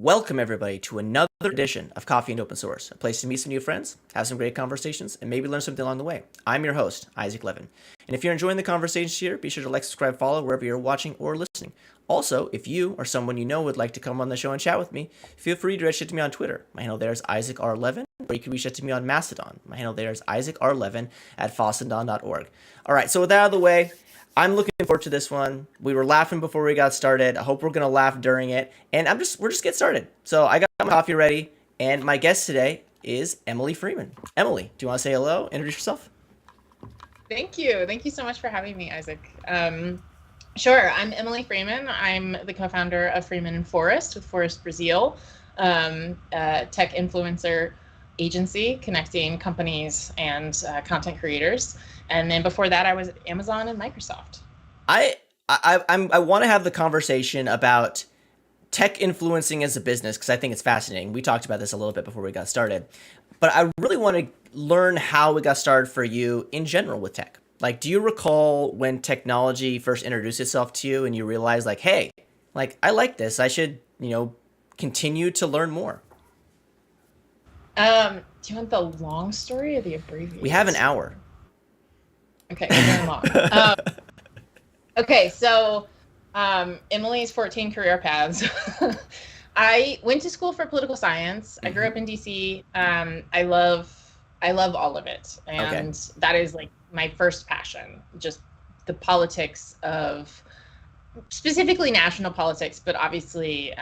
Welcome, everybody, to another edition of Coffee and Open Source, a place to meet some new friends, have some great conversations, and maybe learn something along the way. I'm your host, Isaac Levin. And if you're enjoying the conversations here, be sure to like, subscribe, follow wherever you're watching or listening. Also, if you or someone you know would like to come on the show and chat with me, feel free to reach out to me on Twitter. My handle there is IsaacR11, or you can reach out to me on Mastodon. My handle there is IsaacR11 at fossadon.org. All right, so with that out of the way, I'm looking forward to this one. We were laughing before we got started. I hope we're gonna laugh during it, and we're just getting started. So I got my coffee ready, and my guest today is Emily Freeman. Emily, do you want to say hello? Introduce yourself. Thank you. Thank you so much for having me, Isaac. Sure. I'm Emily Freeman. I'm the co-founder of Freeman and Forest with Forest Brazil, a tech influencer agency connecting companies and content creators. And then before that, I was at Amazon and Microsoft. I want to have the conversation about tech influencing as a business because I think it's fascinating. We talked about this a little bit before we got started, but I really want to learn how it got started for you in general with tech. Like, do you recall when technology first introduced itself to you and you realized like, hey, like I like this, I should, continue to learn more? Do you want the long story or the abbreviated? We have an hour. Okay, very long. Okay, so Emily's 14 career paths. I went to school for political science. I grew up in DC. I love all of it, and that is like my first passion. Just the politics of specifically national politics, but obviously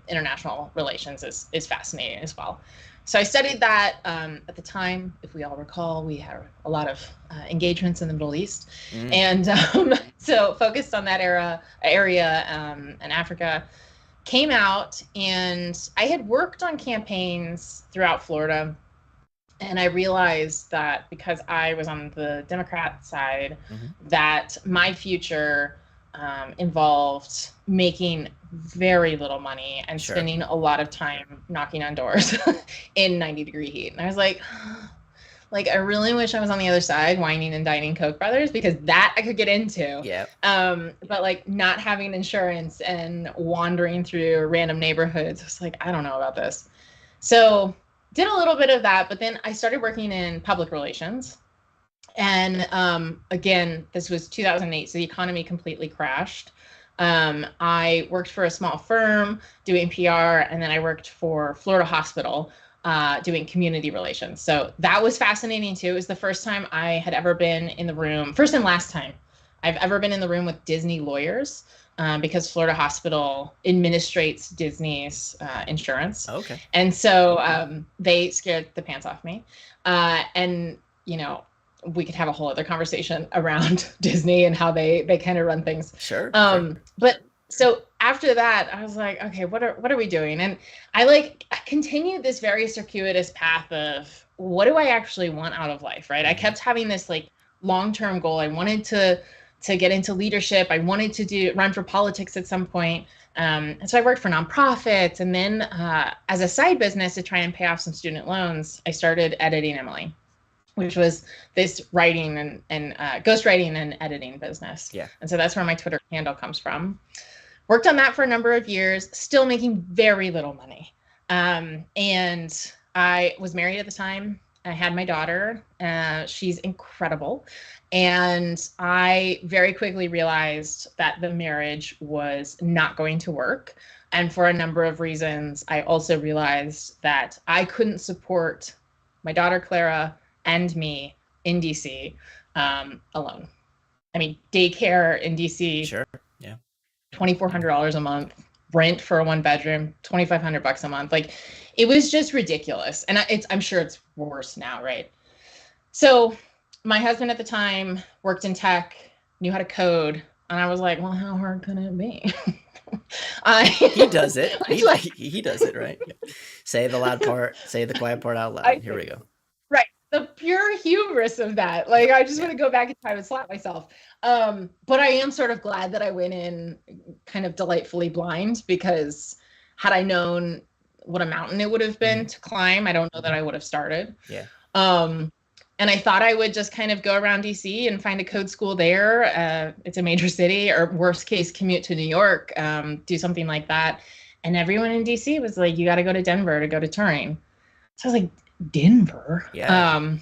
international relations is fascinating as well. So I studied that at the time. If we all recall, we had a lot of engagements in the Middle East, and so focused on that area and Africa. Came out, and I had worked on campaigns throughout Florida, and I realized that because I was on the Democrat side, that my future involved making very little money and spending a lot of time knocking on doors in 90-degree heat. And I was like, I really wish I was on the other side, whining and dining Koch brothers, because that I could get into. Yeah. But like not having insurance and wandering through random neighborhoods, I was like, I don't know about this. So did a little bit of that, but then I started working in public relations. And again, this was 2008, so the economy completely crashed. I worked for a small firm doing PR, and then I worked for Florida Hospital doing community relations. So that was fascinating too. It was the first time I had ever been in the room, first and last time I've ever been in the room with Disney lawyers, because Florida Hospital administrates Disney's insurance. Okay. And so they scared the pants off me. And, we could have a whole other conversation around Disney and how they kind of run things. Sure. But so after that, I was like, okay, what are we doing? And I continued this very circuitous path of what do I actually want out of life, right? I kept having this like long-term goal. I wanted to get into leadership. I wanted to run for politics at some point. And so I worked for nonprofits. And then as a side business to try and pay off some student loans, I started editing Emily, which was this writing and ghostwriting and editing business. Yeah. And so that's where my Twitter handle comes from. Worked on that for a number of years, still making very little money. And I was married at the time. I had my daughter. She's incredible. And I very quickly realized that the marriage was not going to work. And for a number of reasons, I also realized that I couldn't support my daughter, Clara, and me in DC alone. I mean, daycare in DC, Sure. Yeah. $2,400 a month, rent for a 1-bedroom, $2,500 a month. Like, it was just ridiculous. And I'm sure it's worse now, right? So my husband at the time worked in tech, knew how to code. And I was like, well, how hard can it be? He does it. He does it, right? Say the loud part, say the quiet part out loud. Here we go. Right. The pure hubris of that. Like, I just want to go back in time and slap myself. But I am sort of glad that I went in kind of delightfully blind, because had I known what a mountain it would have been to climb, I don't know that I would have started. Yeah. And I thought I would just kind of go around DC and find a code school there. It's a major city, or worst case, commute to New York, do something like that. And everyone in DC was like, you got to go to Denver to go to touring. So I was like, Denver? Yeah.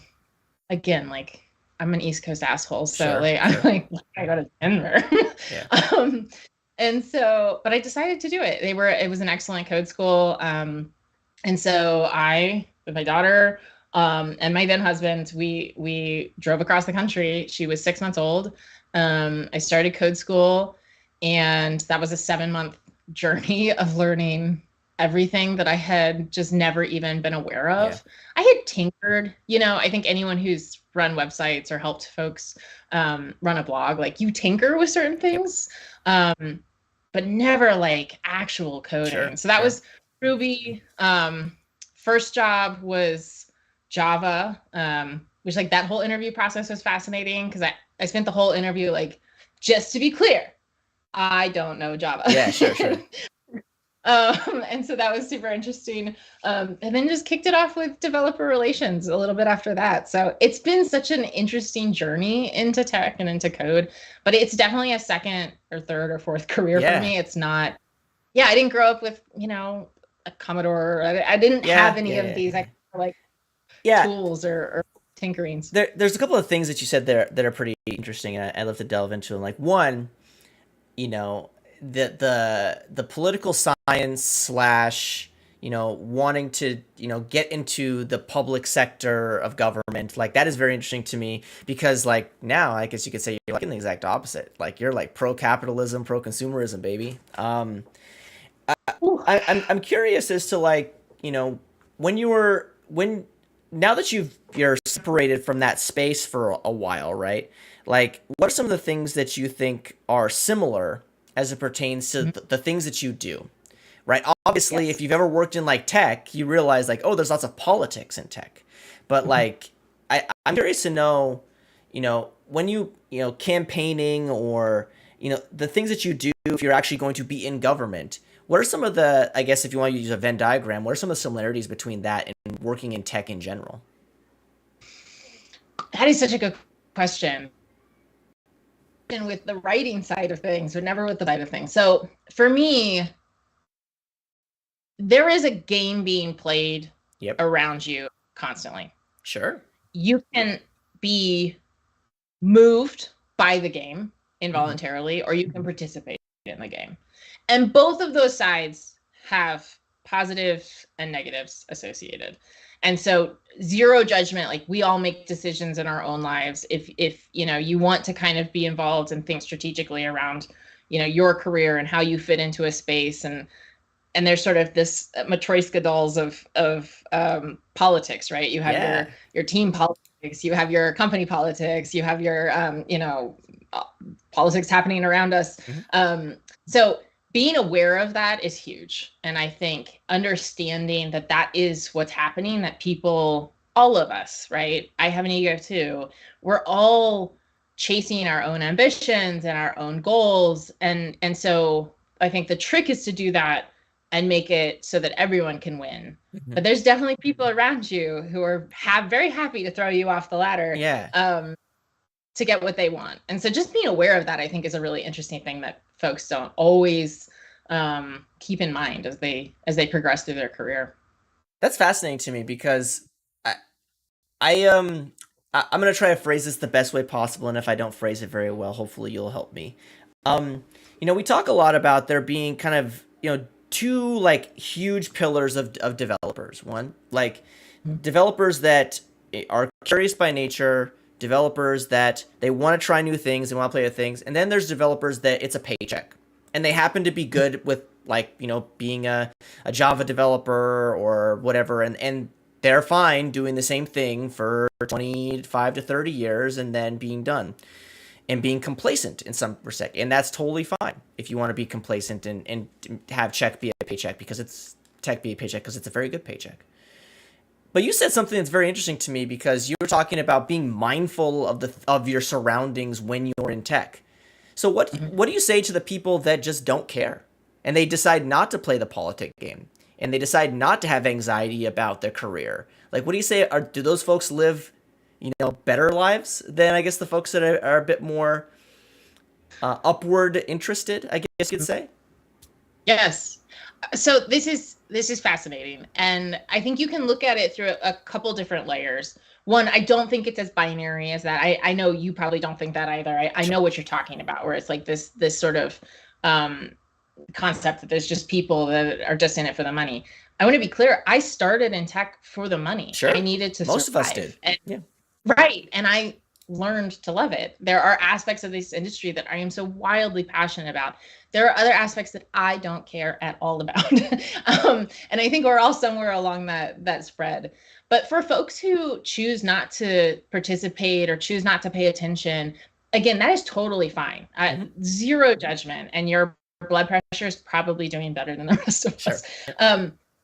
Again, like, I'm an East Coast asshole. So Sure, like, I'm sure. like, I go to Denver. Yeah. And so, but I decided to do it. It was an excellent code school. And so I, with my daughter, and my then husband, we drove across the country. She was 6 months old. I started code school, and that was a 7-month journey of learning everything that I had just never even been aware of. Yeah. I had tinkered, I think anyone who's run websites or helped folks run a blog, like you tinker with certain things, but never like actual coding. Sure, So that sure. was Ruby. First job was Java, which like that whole interview process was fascinating because I spent the whole interview like, just to be clear, I don't know Java. Yeah, sure. And so that was super interesting. And then just kicked it off with developer relations a little bit after that. So it's been such an interesting journey into tech and into code, but it's definitely a second or third or fourth career for me. It's not, I didn't grow up with, a Commodore. I didn't have any of these like tools or tinkerings. There's a couple of things that you said there that are pretty interesting, and I'd love to delve into them. Like one, the political science slash wanting to get into the public sector of government, like that is very interesting to me because like now I guess you could say you're like in the exact opposite. Like you're like pro capitalism, pro consumerism, baby. I'm curious as to like when now that you're separated from that space for a while, right? Like, what are some of the things that you think are similar as it pertains to the things that you do, right? Obviously, if you've ever worked in like tech, you realize like, oh, there's lots of politics in tech. But like, I'm curious to know, when campaigning or, the things that you do if you're actually going to be in government, what are some of the, I guess if you want to use a Venn diagram, what are some of the similarities between that and working in tech in general? That is such a good question. And with the writing side of things, but never with the side of things. So for me, there is a game being played around you constantly. Sure. You can be moved by the game involuntarily, or you can participate in the game. And both of those sides have positives and negatives associated. And so zero judgment, like we all make decisions in our own lives. If you want to kind of be involved and think strategically around, your career and how you fit into a space, and there's sort of this Matryoshka dolls of politics, right? You have your team politics, you have your company politics, you have your politics happening around us. So being aware of that is huge. And I think understanding that is what's happening, that people, all of us, right? I have an ego too. We're all chasing our own ambitions and our own goals. And so I think the trick is to do that and make it so that everyone can win. But there's definitely people around you who are very happy to throw you off the ladder to get what they want. And so just being aware of that, I think, is a really interesting thing that folks don't always keep in mind as they progress through their career. That's fascinating to me because I'm going to try to phrase this the best way possible, and if I don't phrase it very well, hopefully you'll help me. We talk a lot about there being kind of, two like huge pillars of developers. One, like developers that are curious by nature, developers that they want to try new things and want to play with things, and then there's developers that it's a paycheck, and they happen to be good with like being a Java developer or whatever, and they're fine doing the same thing for 25 to 30 years and then being done and being complacent in some respect. And that's totally fine if you want to be complacent and have check be a paycheck because it's a very good paycheck. But you said something that's very interesting to me because you were talking about being mindful of your surroundings when you're in tech. So what do you say to the people that just don't care and they decide not to play the politic game and they decide not to have anxiety about their career? Like, what do you say? Do those folks live, better lives than I guess the folks that are a bit more upward interested, I guess you'd say? Yes. So this is fascinating, and I think you can look at it through a couple different layers. One, I don't think it's as binary as that. I know you probably don't think that either. I Sure. know what you're talking about, where it's like this sort of um, concept that there's just people that are just in it for the money. I want to be clear. I started in tech for the money. I Sure. needed to Most of us did. survive. And Yeah. right. And I learned to love it. There are aspects of this industry that I am so wildly passionate about. There are other aspects that I don't care at all about. And I think we're all somewhere along that spread. But for folks who choose not to participate or choose not to pay attention, again, that is totally fine. Zero judgment. And your blood pressure is probably doing better than the rest of Sure. us.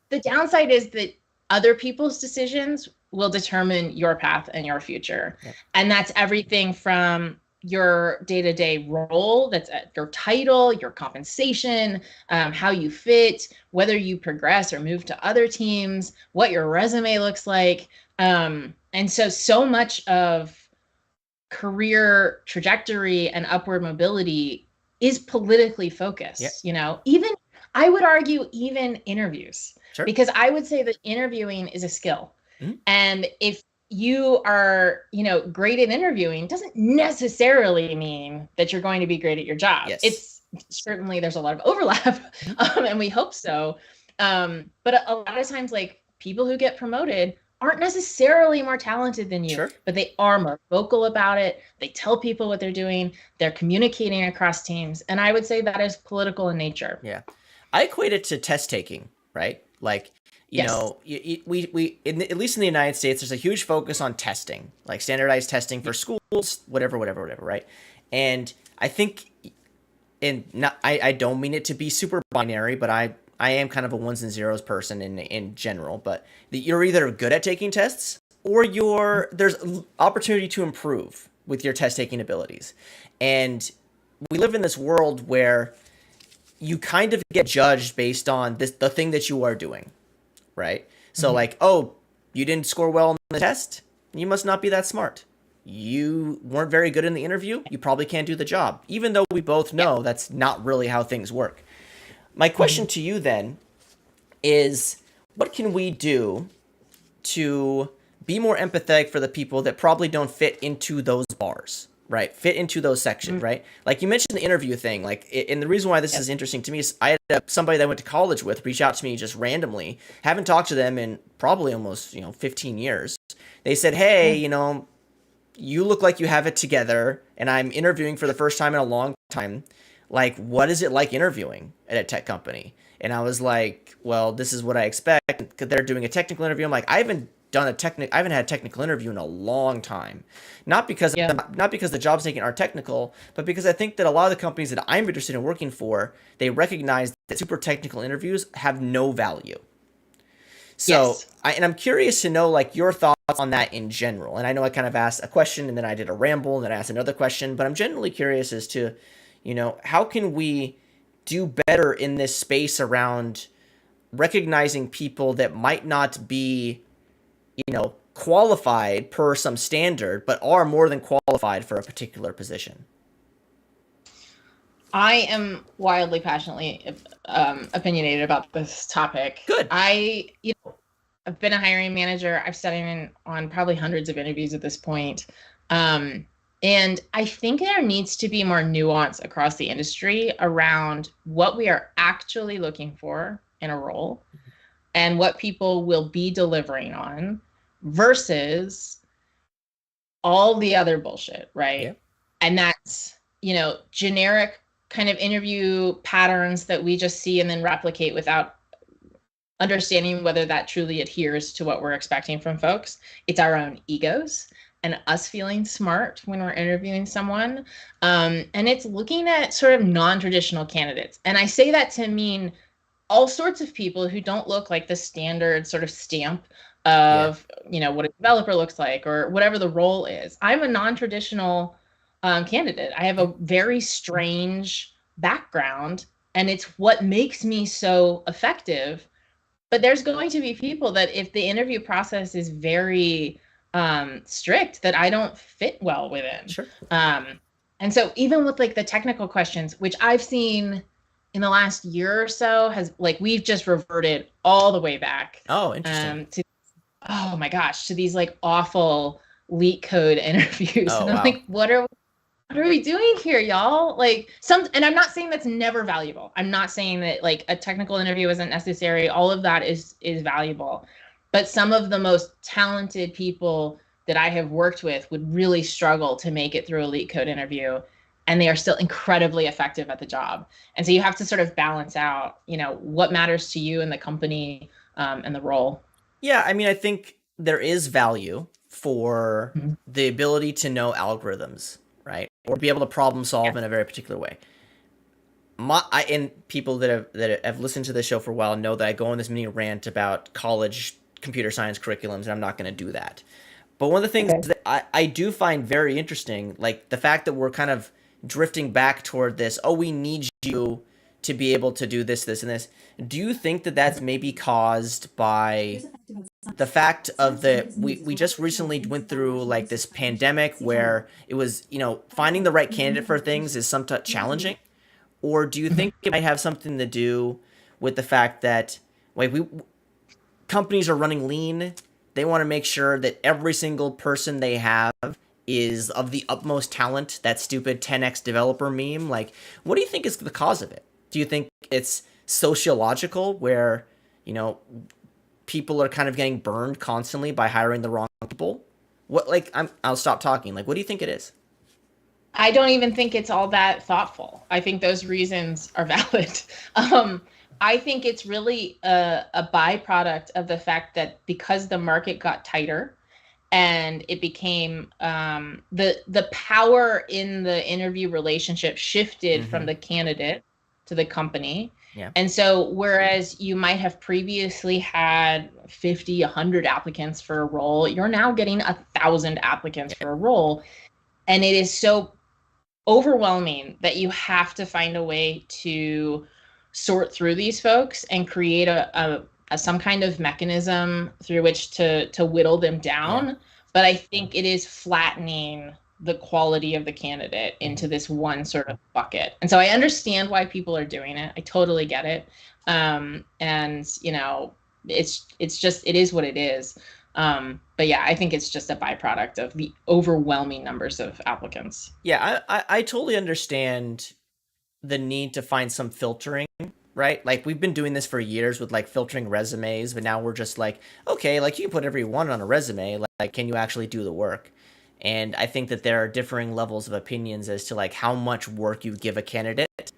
The downside is that other people's decisions will determine your path and your future. Yep. And that's everything from your day-to-day role, that's your title, your compensation, how you fit, whether you progress or move to other teams, what your resume looks like. And so much of career trajectory and upward mobility is politically focused. Yep. You know, even I would argue even interviews, Sure. because I would say that interviewing is a skill. Mm-hmm. And if you are, great at interviewing, doesn't necessarily mean that you're going to be great at your job. Yes. It's certainly, there's a lot of overlap, and we hope so. But a lot of times, like, people who get promoted aren't necessarily more talented than you, Sure. but they are more vocal about it. They tell people what they're doing. They're communicating across teams. And I would say that is political in nature. Yeah. I equate it to test taking, right? Like, Yes. we at least in the United States, there's a huge focus on testing, like standardized testing for schools, whatever, right? And I think, I don't mean it to be super binary, but I am kind of a ones and zeros person in general. But you're either good at taking tests or there's opportunity to improve with your test taking abilities. And we live in this world where you kind of get judged based on the thing that you are doing. Right? So like, oh, you didn't score well on the test? You must not be that smart. You weren't very good in the interview? You probably can't do the job. Even though we both know that's not really how things work. My question to you then is, what can we do to be more empathetic for the people that probably don't fit into those bars? Right, fit into those sections, right? Like you mentioned the interview thing, like, and the reason why this is interesting to me is I had somebody that I went to college with reach out to me just randomly. Haven't talked to them in probably almost 15 years. They said, "Hey, you look like you have it together, and I'm interviewing for the first time in a long time. Like, what is it like interviewing at a tech company?" And I was like, "Well, this is what I expect." Because they're doing a technical interview. I'm like, I haven't had a technical interview in a long time. Not because the jobs taken are technical, but because I think that a lot of the companies that I'm interested in working for, they recognize that super technical interviews have no value. So, Yes. I'm curious to know, like, your thoughts on that in general. And I know I kind of asked a question and then I did a ramble and then I asked another question, but I'm generally curious as to, how can we do better in this space around recognizing people that might not be qualified per some standard, but are more than qualified for a particular position? I am wildly passionately opinionated about this topic. Good. I've been a hiring manager. I've sat in on probably hundreds of interviews at this point. And I think there needs to be more nuance across the industry around what we are actually looking for in a role and what people will be delivering on versus all the other bullshit, right? Yeah. And that's, generic kind of interview patterns that we just see and then replicate without understanding whether that truly adheres to what we're expecting from folks. It's our own egos and us feeling smart when we're interviewing someone. And it's looking at sort of non-traditional candidates. And I say that to mean all sorts of people who don't look like the standard sort of stamp of, what a developer looks like or whatever the role is. I'm a non-traditional candidate. I have a very strange background, and it's what makes me so effective. But there's going to be people that if the interview process is very strict, that I don't fit well within. Sure. And so even with like the technical questions, which I've seen in the last year or so has like we've just reverted all the way back Oh, interesting. to oh my gosh, to these like awful leak code interviews. Oh, And I'm wow. like, what are we doing here, y'all? Like and I'm not saying that's never valuable. I'm not saying that like a technical interview isn't necessary. All of that is valuable. But some of the most talented people that I have worked with would really struggle to make it through a leak code interview, and they are still incredibly effective at the job. And so you have to sort of balance out, what matters to you and the company, and the role. Yeah, I mean, I think there is value for Mhm. the ability to know algorithms, right? Or be able to problem solve Yeah. in a very particular way. And people that have listened to the show for a while know that I go on this mini rant about college computer science curriculums, and I'm not going to do that. But one of the things Okay. that I do find very interesting, like the fact that we're kind of drifting back toward this, oh, we need you to be able to do this, this, and this. Do you think that that's maybe caused by the fact of we just recently went through like this pandemic where it was, finding the right candidate for things is somewhat challenging? Or do you think it might have something to do with the fact that like companies are running lean? They want to make sure that every single person they have is of the utmost talent. That stupid 10x developer meme. Like, what do you think is the cause of it? Do you think it's sociological, where you know people are kind of getting burned constantly by hiring the wrong people? What like I'll stop talking. Like, what do you think it is? I don't even think it's all that thoughtful. I think those reasons are valid. Um, I think it's really a byproduct of the fact that because the market got tighter and it became the power in the interview relationship shifted from Mm-hmm. the candidate to the company. Yeah. And so whereas you might have previously had 50, 100 applicants for a role, you're now getting 1,000 applicants Yeah. for a role. And it is so overwhelming that you have to find a way to sort through these folks and create a some kind of mechanism through which to whittle them Yeah. down. But I think it is flattening the quality of the candidate into Mm-hmm. this one sort of bucket. And so I understand why people are doing it. I totally get it. And it's just it is what it is. But yeah, I think it's just a byproduct of the overwhelming numbers of applicants. Yeah, I totally understand the need to find some filtering, right? Like we've been doing this for years with like filtering resumes, but now we're just like, okay, like you can put every one on a resume, like can you actually do the work? And I think that there are differing levels of opinions as to like how much work you give a candidate,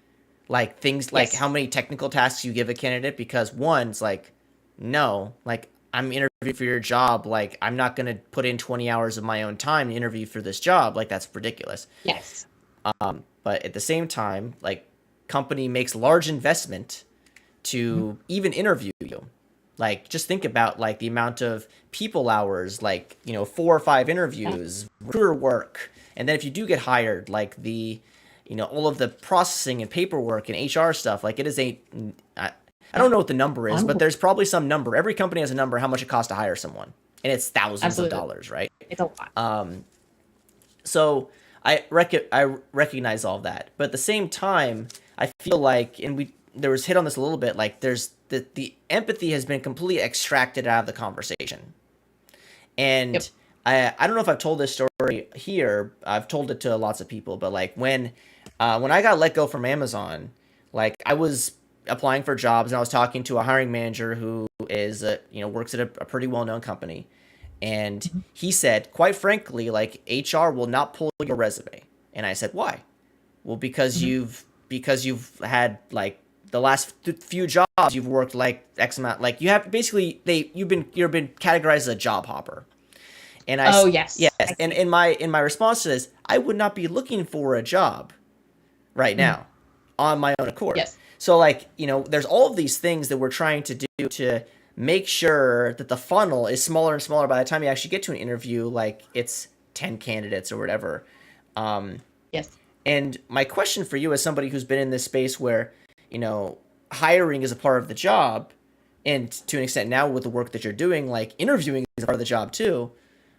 like things like Yes. how many technical tasks you give a candidate, because one's like, no, like I'm interviewing for your job, like I'm not going to put in 20 hours of my own time to interview for this job, like that's ridiculous. Yes. But at the same time, like company makes large investment to even interview you. Like just think about like the amount of people hours, like 4 or 5 interviews, recruiter work, and then if you do get hired, like the all of the processing and paperwork and HR stuff. Like it is I don't know what the number is, but there's probably some number. Every company has a number how much it costs to hire someone, and it's thousands of Absolutely. dollars, right? It's a lot. So I recognize all of that, but at the same time, I feel like, and there was hit on this a little bit, like there's the empathy has been completely extracted out of the conversation, Yep. and I don't know if I've told this story here. I've told it to lots of people, but like when I got let go from Amazon, like I was applying for jobs and I was talking to a hiring manager who is works at a pretty well known company, and he said, quite frankly, like HR will not pull your resume. And I said, why? Well, because Mhm. you've had like the last few jobs you've worked like X amount, like you have basically you've been categorized as a job hopper. And Oh, yes, yes. I and see. in my response to this, I would not be looking for a job right Mhm. now on my own accord. Yes. So like, there's all of these things that we're trying to do to make sure that the funnel is smaller and smaller by the time you actually get to an interview, like it's 10 candidates or whatever. Um, Yes. and my question for you as somebody who's been in this space where, hiring is a part of the job, and to an extent now with the work that you're doing, like interviewing is a part of the job too.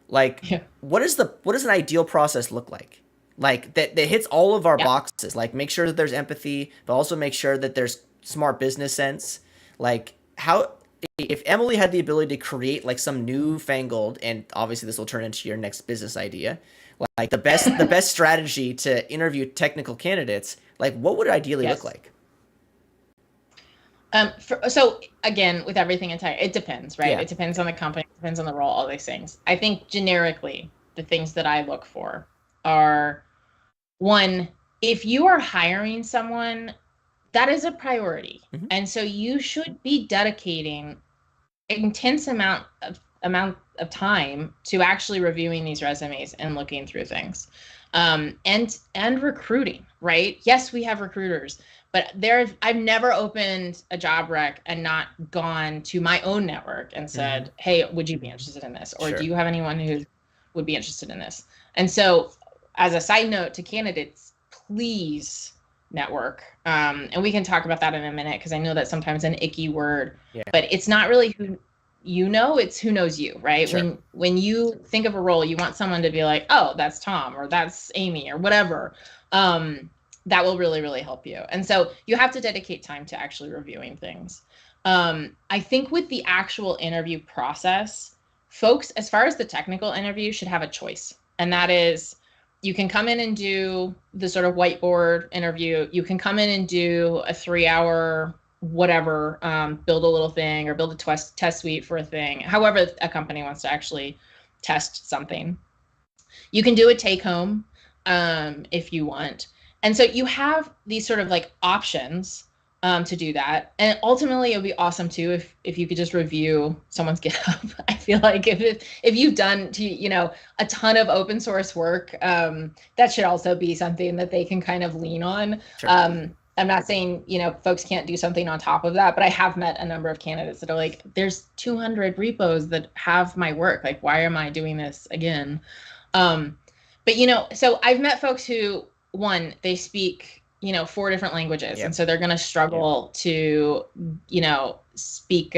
Like Yeah. what does an ideal process look like? like that hits all of our Yeah. boxes. Like make sure that there's empathy, but also make sure that there's smart business sense. Like how if Emily had the ability to create like some newfangled, and obviously this will turn into your next business idea, like the best strategy to interview technical candidates, like what would it ideally look Yes. like? So again, with everything entire, it depends, right? Yeah. It depends on the company, it depends on the role, all these things. I think generically, the things that I look for are one, if you are hiring someone, that is a priority. Mhm. And so you should be dedicating intense amount of time to actually reviewing these resumes and looking through things. And recruiting, right? Yes, we have recruiters, but I've never opened a job rec and not gone to my own network and said, hey, would you be interested in this? Or Sure. do you have anyone who would be interested in this? And so as a side note to candidates, please network. And we can talk about that in a minute, because I know that's sometimes an icky word, Yeah. but it's not really who you know, it's who knows you, right? Sure. When you think of a role, you want someone to be like, oh, that's Tom, or that's Amy, or whatever. That will really, really help you. And so you have to dedicate time to actually reviewing things. I think with the actual interview process, folks, as far as the technical interview, should have a choice. And that is, you can come in and do the sort of whiteboard interview. You can come in and do a 3-hour whatever, build a little thing or build a test suite for a thing, however a company wants to actually test something. You can do a take home if you want. And so you have these sort of like options to do that. And ultimately, it would be awesome too if you could just review someone's GitHub. I feel like if you've done a ton of open source work, that should also be something that they can kind of lean on. Sure. I'm not saying, folks can't do something on top of that, but I have met a number of candidates that are like, there's 200 repos that have my work. Like, why am I doing this again? But, so I've met folks who, one, they speak, 4 different languages. Yep. And so they're going to struggle to, speak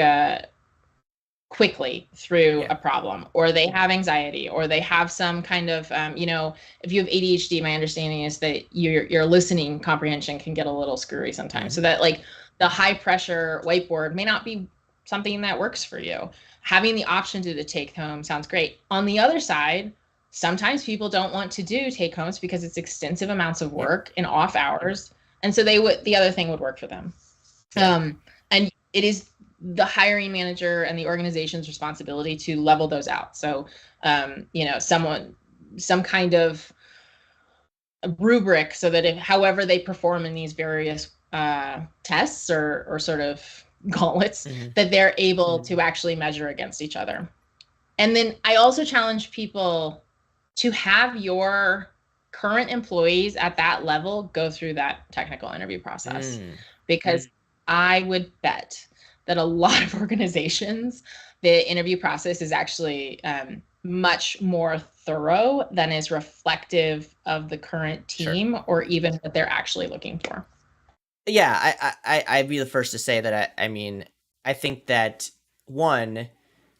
quickly through a problem, or they have anxiety, or they have some kind of, if you have ADHD, my understanding is that your listening comprehension can get a little screwy sometimes. So that like the high pressure whiteboard may not be something that works for you. Having the option to do the take home sounds great. On the other side, sometimes people don't want to do take homes because it's extensive amounts of work in off hours. And so the other thing would work for them. And it is the hiring manager and the organization's responsibility to level those out. So, some kind of rubric, so that however they perform in these various tests or sort of gauntlets, that they're able to actually measure against each other. And then I also challenge people to have your current employees at that level go through that technical interview process, because I would bet that a lot of organizations, the interview process is actually much more thorough than is reflective of the current team or even what they're actually looking for. Yeah, I'd be the first to say that I think that one,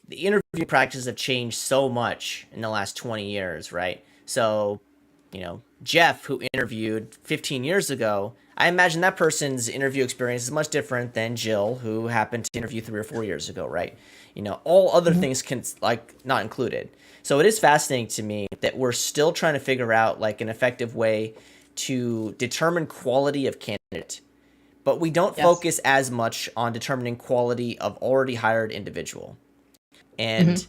the interview practices have changed so much in the last 20 years, right? So, Jeff, who interviewed 15 years ago, I imagine that person's interview experience is much different than Jill, who happened to interview 3 or 4 years ago, right? All other things can not included. So it is fascinating to me that we're still trying to figure out like an effective way to determine quality of candidate, but we don't focus as much on determining quality of already hired individual. And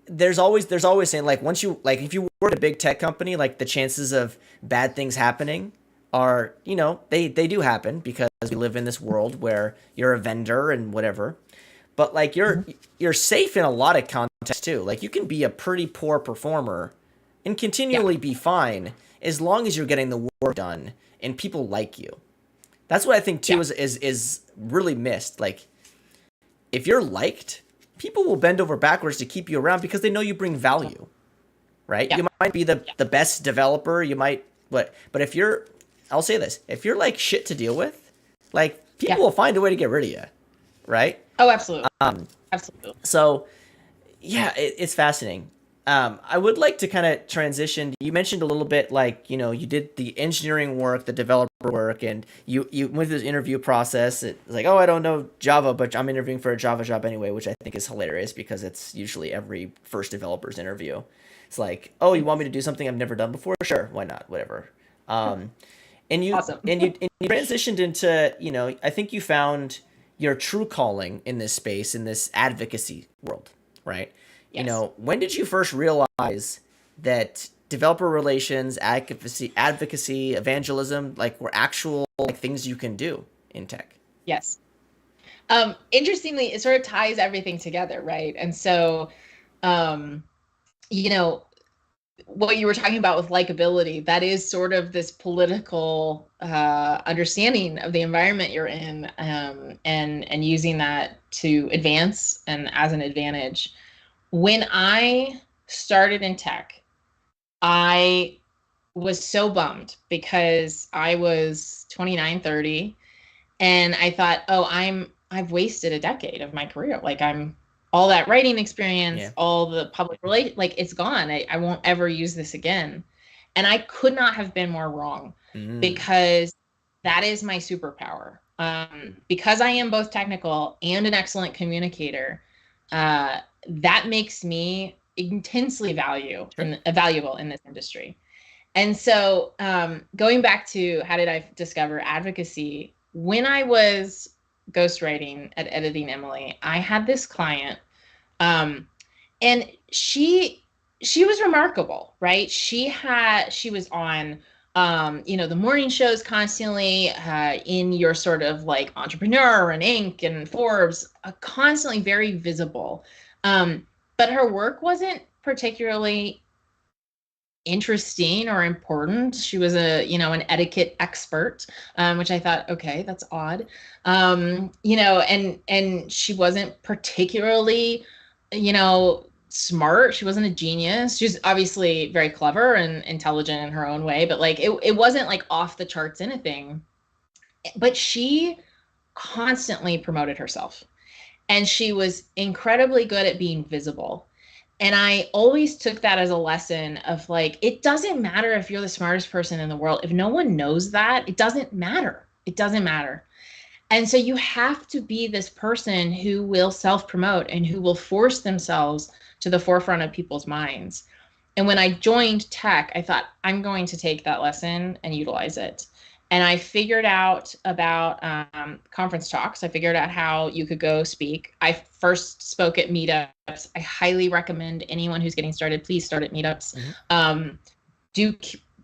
there's always saying like if you work at a big tech company, like the chances of bad things happening are, they do happen because we live in this world where you're a vendor and whatever. But like you're safe in a lot of contexts too. Like you can be a pretty poor performer and continually be fine as long as you're getting the work done and people like you. That's what I think too is really missed. Like if you're liked, people will bend over backwards to keep you around because they know you bring value, right? You might be the best developer, but if I'll say this, if you're like shit to deal with, like people will find a way to get rid of you, right? Oh, absolutely. Absolutely. So yeah, it's fascinating. I would like to kind of transition. You mentioned a little bit like, you did the engineering work, the developer work, and you went through this interview process. It's like, oh, I don't know Java, but I'm interviewing for a Java job anyway, which I think is hilarious because it's usually every first developer's interview. It's like, oh, you want me to do something I've never done before? Sure, why not? Whatever. Um, and you Awesome. and you transitioned into, I think you found your true calling in this space, in this advocacy world, right? Yes. When did you first realize that developer relations, advocacy, evangelism, like, were actual, like, things you can do in tech? Yes. Interestingly, it sort of ties everything together, right? And so, um, you know, what you were talking about with likability, that is sort of this political understanding of the environment you're in, and using that to advance and as an advantage. When I started in tech, I was so bummed because I was 29, 30, and I thought, oh, I've wasted a decade of my career. Like, I'm all that writing experience, Yeah. all the public relation, like, it's gone. I won't ever use this again. And I could not have been more wrong, because that is my superpower. Because I am both technical and an excellent communicator, that makes me intensely valuable in this industry. And so, going back to how did I discover advocacy? When I was ghostwriting at Editing Emily, I had this client, and she was remarkable, right? She was on, the morning shows constantly, in your sort of like Entrepreneur and Inc. and Forbes, constantly very visible. But her work wasn't particularly interesting or important. She was an etiquette expert, which I thought, okay, that's odd. And she wasn't particularly, smart. She wasn't a genius. She's obviously very clever and intelligent in her own way, but like it wasn't like off the charts anything. But she constantly promoted herself, and she was incredibly good at being visible. And I always took that as a lesson of like, it doesn't matter if you're the smartest person in the world. If no one knows that, it doesn't matter. It doesn't matter. And so you have to be this person who will self-promote and who will force themselves to the forefront of people's minds. And when I joined tech, I thought, I'm going to take that lesson and utilize it. And I figured out about conference talks. I figured out how you could go speak. I first spoke at meetups. I highly recommend anyone who's getting started, please start at meetups. Do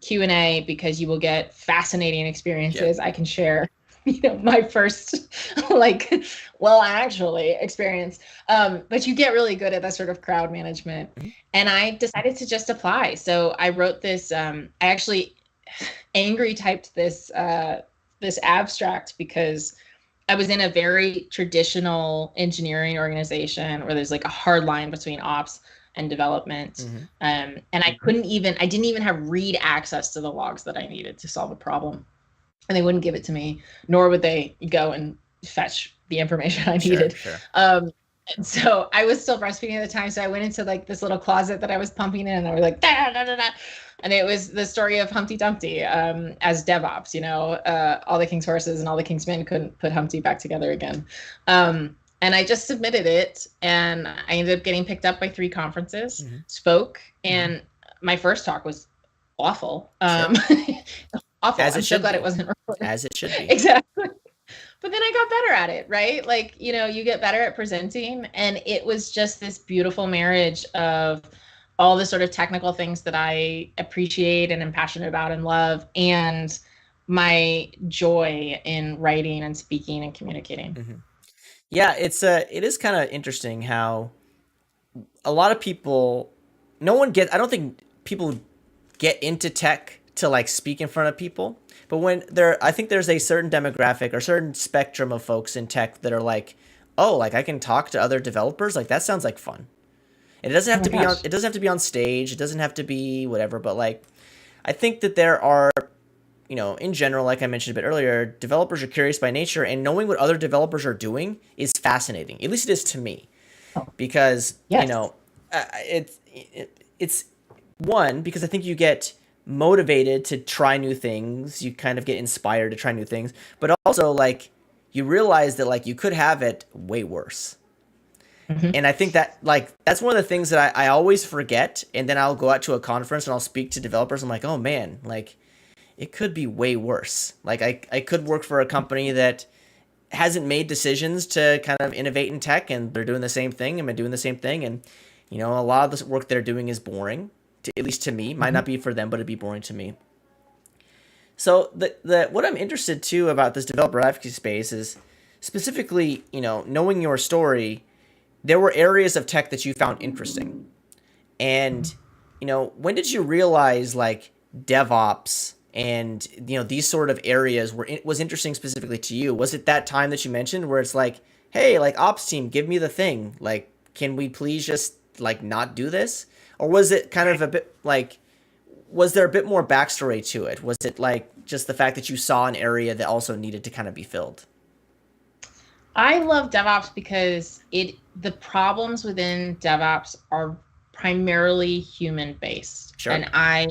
Q&A, because you will get fascinating experiences. Yep. I can share, my first actually experience. But you get really good at that sort of crowd management. And I decided to just apply. So I wrote this, I actually angry typed this abstract because I was in a very traditional engineering organization where there's like a hard line between ops and development. And I didn't even have read access to the logs that I needed to solve a problem. And they wouldn't give it to me, nor would they go and fetch the information I needed. Sure. And so I was still breastfeeding at the time. So I went into like this little closet that I was pumping in, and I was like, da, da, da, da. And it was the story of Humpty Dumpty as DevOps. All the king's horses and all the king's men couldn't put Humpty back together again. And I just submitted it, and I ended up getting picked up by 3 conferences, spoke, and my first talk was awful. Sure. Awful. I'm so glad it wasn't recorded. As it should be. Exactly. But then I got better at it, right? Like, you get better at presenting, and it was just this beautiful marriage of all the sort of technical things that I appreciate and am passionate about and love, and my joy in writing and speaking and communicating. Yeah, it is kind of interesting how a lot of people, I don't think people get into tech to like speak in front of people, but I think there's a certain demographic or certain spectrum of folks in tech that are like, oh, like I can talk to other developers, like that sounds like fun. And it doesn't have to be on stage. It doesn't have to be whatever, but like, I think that there are, in general, like I mentioned a bit earlier, developers are curious by nature, and knowing what other developers are doing is fascinating. At least it is to me, because, it's one, because I think you get motivated to try new things. You kind of get inspired to try new things, but also like you realize that like you could have it way worse. And I think that like that's one of the things that I always forget. And then I'll go out to a conference and I'll speak to developers. I'm like, oh man, like it could be way worse. Like I could work for a company that hasn't made decisions to kind of innovate in tech, and they're doing the same thing, and I'm doing the same thing. And, you know, a lot of the work they're doing is boring, at least to me. Might not be for them, but it'd be boring to me. So what I'm interested too about this developer advocacy space is specifically, you know, knowing your story, there were areas of tech that you found interesting. And, you know, when did you realize like DevOps and, you know, these sort of areas was interesting specifically to you? Was it that time that you mentioned where it's like, hey, like ops team, give me the thing. Like, can we please just like not do this? Or was it kind of a bit like, was there a bit more backstory to it? Was it like just the fact that you saw an area that also needed to kind of be filled? I love DevOps because the problems within DevOps are primarily human based. Sure. And I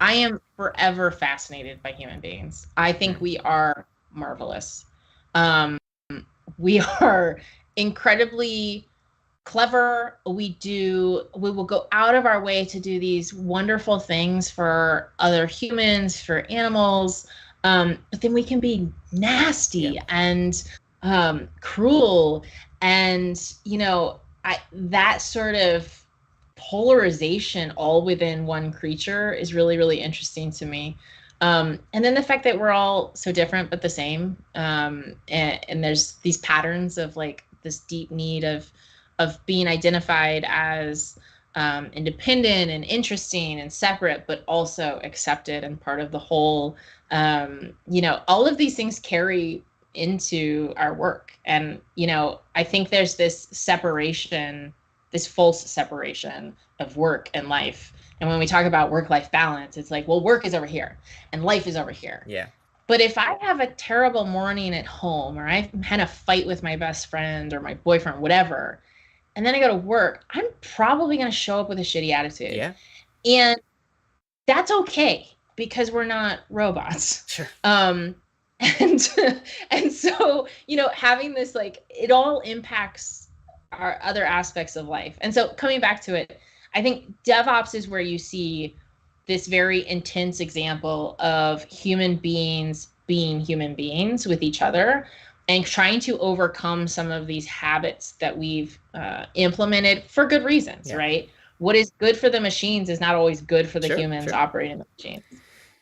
am forever fascinated by human beings. I think we are marvelous. We are incredibly clever. We will go out of our way to do these wonderful things for other humans, for animals. But then we can be nasty and cruel. And, you know, that sort of polarization all within one creature is really, really interesting to me. And then the fact that we're all so different but the same, and there's these patterns of like this deep need of being identified as independent and interesting and separate, but also accepted and part of the whole. You know, all of these things carry into our work. And, you know, I think there's this separation, this false separation of work and life. And when we talk about work-life balance, it's like, well, work is over here and life is over here. Yeah. But if I have a terrible morning at home, or I've had a fight with my best friend or my boyfriend, whatever, and then I go to work, I'm probably going to show up with a shitty attitude. Yeah. And that's okay because we're not robots. Sure. And so, you know, having this, like, it all impacts our other aspects of life. And so coming back to it, I think DevOps is where you see this very intense example of human beings being human beings with each other and trying to overcome some of these habits that we've implemented for good reasons, right? What is good for the machines is not always good for the humans operating the machines.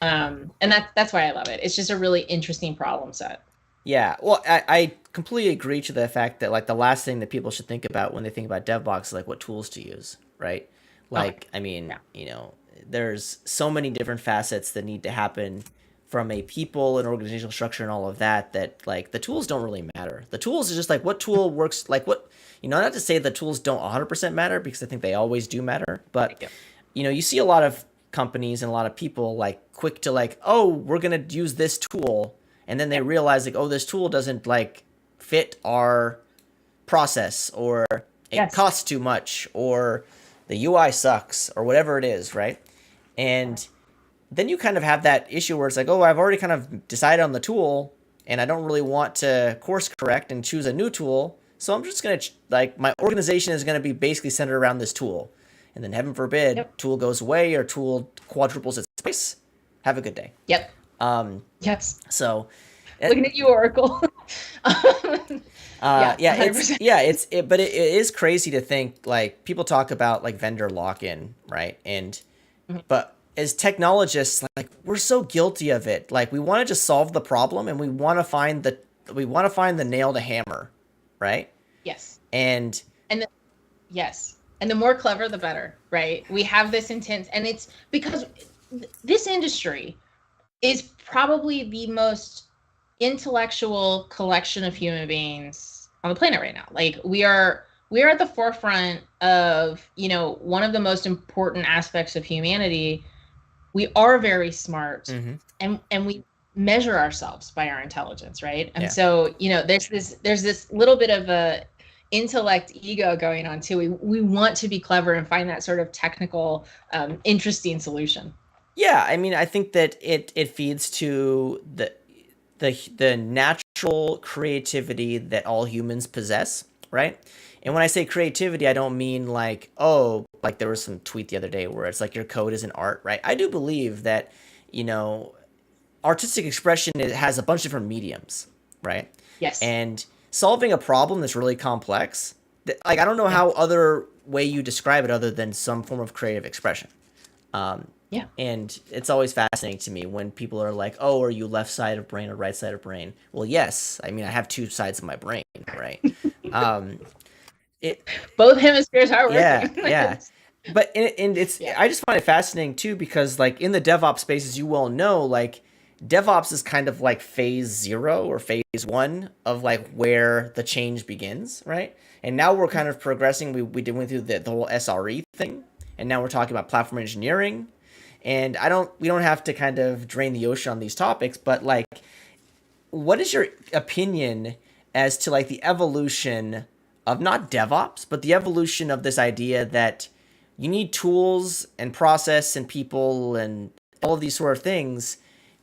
And that's why I love it. It's just a really interesting problem set. Yeah, well, I completely agree to the fact that like the last thing that people should think about when they think about DevOps is like what tools to use, right? Like, I mean, you know, there's so many different facets that need to happen from a people and organizational structure and all of that, that like the tools don't really matter. The tools is just like what tool works, like what, you know, not to say the tools don't 100% matter, because I think they always do matter, but you know, you see a lot of companies and a lot of people like quick to like, oh, we're going to use this tool. And then they realize like, oh, this tool doesn't like fit our process, or it costs too much, or the UI sucks, or whatever it is, right? And then you kind of have that issue where it's like, oh, I've already kind of decided on the tool and I don't really want to course correct and choose a new tool. So I'm just going to like, my organization is going to be basically centered around this tool. And then heaven forbid, tool goes away or tool quadruples its price. Have a good day. Yep. Yes. So looking at you, Oracle. but it is crazy to think like people talk about like vendor lock-in, right? And but as technologists, like we're so guilty of it. Like we want to just solve the problem and we want to find the nail to hammer, right? Yes. And the more clever, the better, right? We have this intent, and it's because this industry is probably the most intellectual collection of human beings on the planet right now. Like we are at the forefront of, you know, one of the most important aspects of humanity. We are very smart, and we measure ourselves by our intelligence, right? And so, you know, there's this little bit of a intellect ego going on too. We want to be clever and find that sort of technical, interesting solution. Yeah, I mean, I think that it feeds to the natural creativity that all humans possess, right? And when I say creativity, I don't mean like, oh, like there was some tweet the other day where it's like your code is an art, right? I do believe that, you know, artistic expression has a bunch of different mediums, right? Yes. And solving a problem that's really complex, like I don't know how other way you describe it other than some form of creative expression. Yeah. And it's always fascinating to me when people are like, "Oh, are you left side of brain or right side of brain?" Well, yes. I mean, I have two sides of my brain, right? It Both hemispheres are yeah, working. yeah. But and it's Yeah. I just find it fascinating too because like in the DevOps space, as you well know, like DevOps is kind of like phase 0 or phase 1 of like where the change begins, right? And now we're kind of progressing. We went through the whole SRE thing, and now we're talking about platform engineering. And we don't have to kind of drain the ocean on these topics, but like, what is your opinion as to like the evolution of not DevOps, but the evolution of this idea that you need tools and process and people and all of these sort of things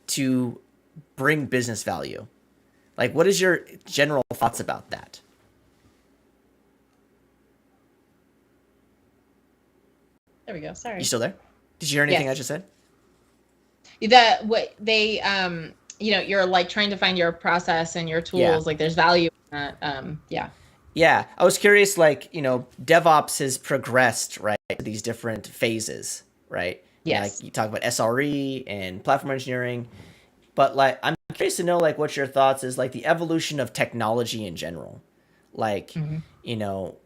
to bring business value? Like, what is your general thoughts about that? There we go. Sorry. You still there? Did you hear anything Yes. I just said? That what they you're like trying to find your process and your tools. Yeah. Like there's value in that. Yeah. Yeah, I was curious, like, you know, DevOps has progressed, right, to these different phases, right? Yes. Like, you talk about SRE and platform engineering, but, like, I'm curious to know, like, what your thoughts is, like, the evolution of technology in general. Like, you know,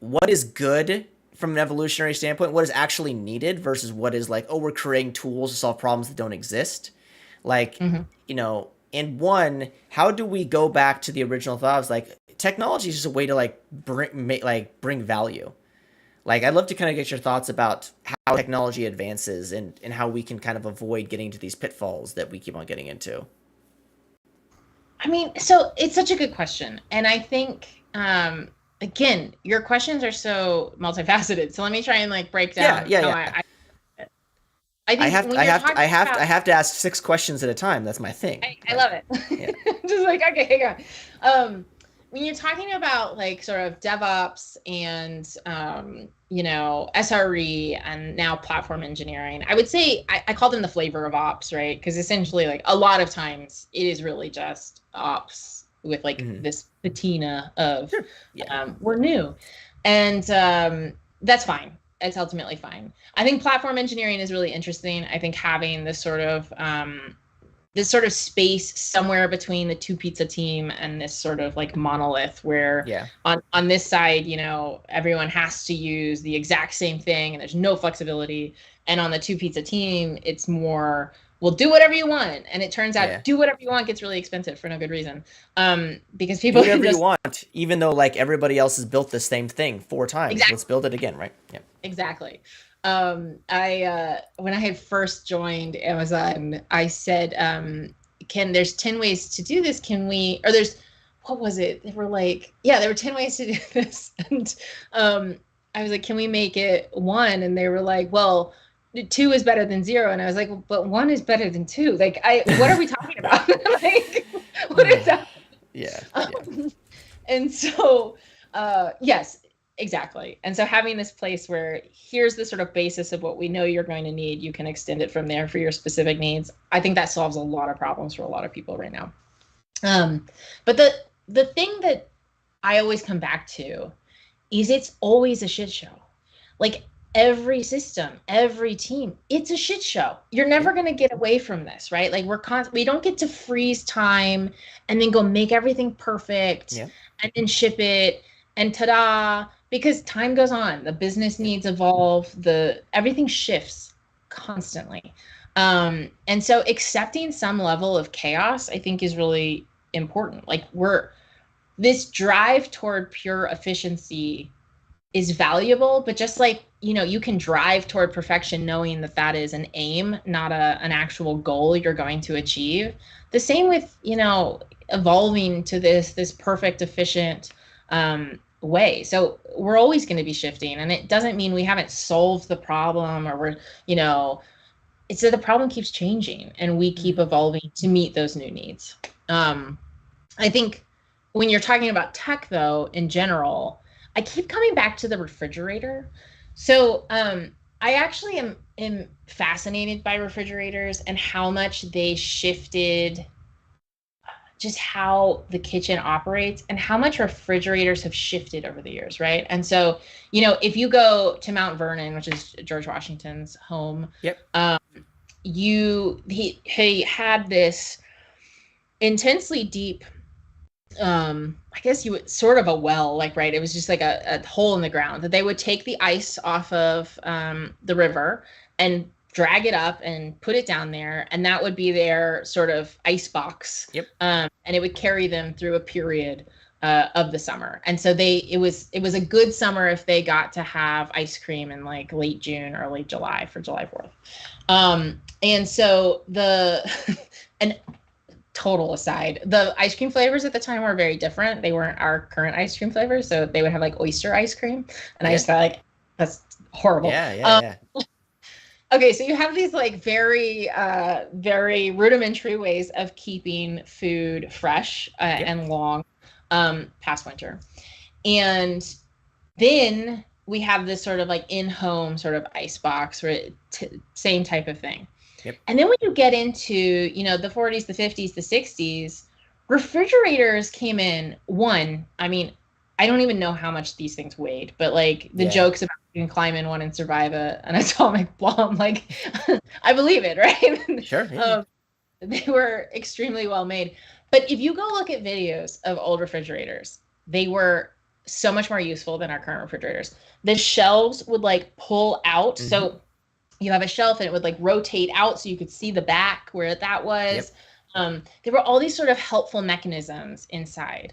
what is good from an evolutionary standpoint? What is actually needed versus what is, like, oh, we're creating tools to solve problems that don't exist? Like, you know, and one, how do we go back to the original thoughts? Like, technology is just a way to like bring value. Like, I'd love to kind of get your thoughts about how technology advances and how we can kind of avoid getting into these pitfalls that we keep on getting into. I mean, so it's such a good question. And I think, again, your questions are so multifaceted. So let me try and like break down Yeah. I think I have to ask 6 questions at a time. That's my thing. I love it. Yeah. Just like, okay, hang on. When you're talking about like sort of DevOps and SRE and now platform engineering, I would say I call them the flavor of ops, right? Because essentially, like a lot of times, it is really just ops with like this patina of we're new, and that's fine. It's ultimately fine. I think platform engineering is really interesting. I think having this sort of space somewhere between the two pizza team and this sort of like monolith where on this side, everyone has to use the exact same thing and there's no flexibility. And on the two pizza team, it's more, well, do whatever you want. And it turns out do whatever you want gets really expensive for no good reason. Because people do whatever you want, even though like everybody else has built the same thing 4 times. Exactly. Let's build it again, right? Yeah. Exactly. I when I had first joined Amazon, I said, there's 10 ways to do this. What was it? They were like, there were 10 ways to do this. And I was like, can we make it 1? And they were like, well, 2 is better than 0. And I was like, but 1 is better than 2. Like, what are we talking about? Like, what is that? Yeah. And so, yes, exactly. And so having this place where here's the sort of basis of what we know you're going to need, you can extend it from there for your specific needs. I think that solves a lot of problems for a lot of people right now. But the thing that I always come back to is it's always a shit show. Like every system, every team, it's a shit show. You're never going to get away from this, right? Like we don't get to freeze time and then go make everything perfect and then ship it and ta-da, because time goes on. The business needs evolve. Everything shifts constantly. And so accepting some level of chaos, I think, is really important. Like this drive toward pure efficiency is valuable, but just like, you can drive toward perfection knowing that is an aim, not an actual goal you're going to achieve. The same with, evolving to this perfect, efficient way. So we're always going to be shifting, and it doesn't mean we haven't solved the problem, or we're, it's that the problem keeps changing and we keep evolving to meet those new needs. I think when you're talking about tech, though, in general, I keep coming back to the refrigerator. So I actually am fascinated by refrigerators and how much they shifted just how the kitchen operates and how much refrigerators have shifted over the years, right? And so, if you go to Mount Vernon, which is George Washington's home, Yep. He had this intensely deep, I guess sort of a well, like, right? It was just like a hole in the ground that they would take the ice off of the river and drag it up and put it down there, and that would be their sort of ice box. Yep. And it would carry them through a period of the summer. And so it was a good summer if they got to have ice cream in like late June or late July for July 4th. And so and total aside, the ice cream flavors at the time were very different. They weren't our current ice cream flavors. So they would have like oyster ice cream. And I just felt like, that's horrible. Yeah. Okay, so you have these like very, very rudimentary ways of keeping food fresh and long past winter. And then we have this sort of like in-home sort of ice box, same type of thing. Yep. And then when you get into, the 40s, the 50s, the 60s, refrigerators came in. I mean, I don't even know how much these things weighed, but like the jokes about you can climb in one and survive an atomic bomb, like I believe it, right? Sure. Yeah. They were extremely well made. But if you go look at videos of old refrigerators, they were so much more useful than our current refrigerators. The shelves would like pull out. Mm-hmm. So you have a shelf and it would like rotate out so you could see the back where that was. Yep. There were all these sort of helpful mechanisms inside.